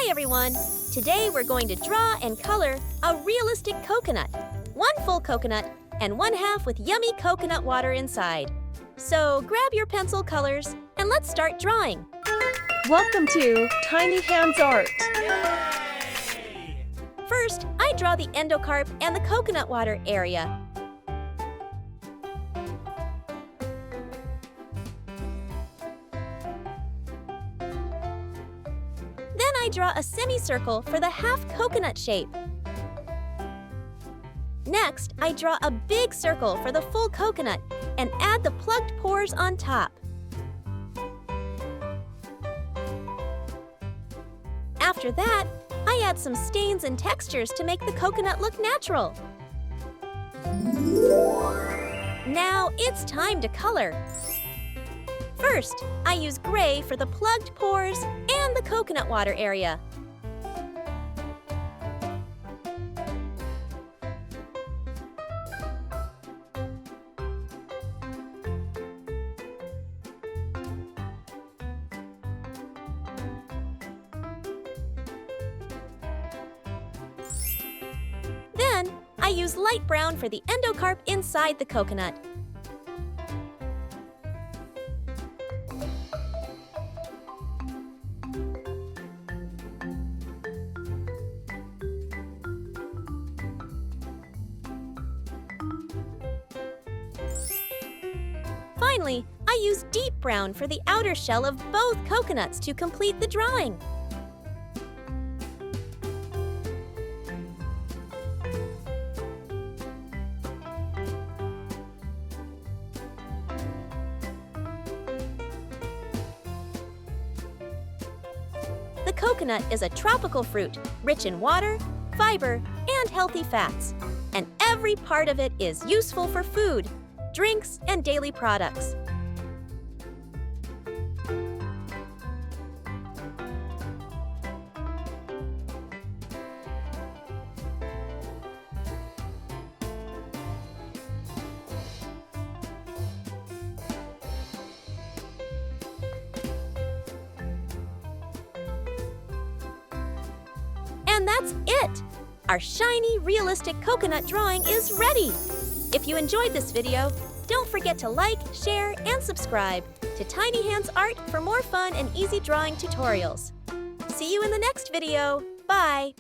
Hi everyone! Today we're going to draw and color a realistic coconut. One full coconut and one half with yummy coconut water inside. So grab your pencil colors and let's start drawing. Welcome to Tiny Hands Art. First, I draw the endocarp and the coconut water area. Then I draw a semicircle for the half coconut shape. Next, I draw a big circle for the full coconut and add the plugged pores on top. After that, I add some stains and textures to make the coconut look natural. Now it's time to color. First, I use gray for the plugged pores and the coconut water area. Then, I use light brown for the endocarp inside the coconut. Finally, I use deep brown for the outer shell of both coconuts to complete the drawing. The coconut is a tropical fruit, rich in water, fiber, and healthy fats. And every part of it is useful for food, drinks, and daily products. And that's it! Our shiny, realistic coconut drawing is ready! If you enjoyed this video, don't forget to like, share, and subscribe to Tiny Hands Art for more fun and easy drawing tutorials. See you in the next video. Bye!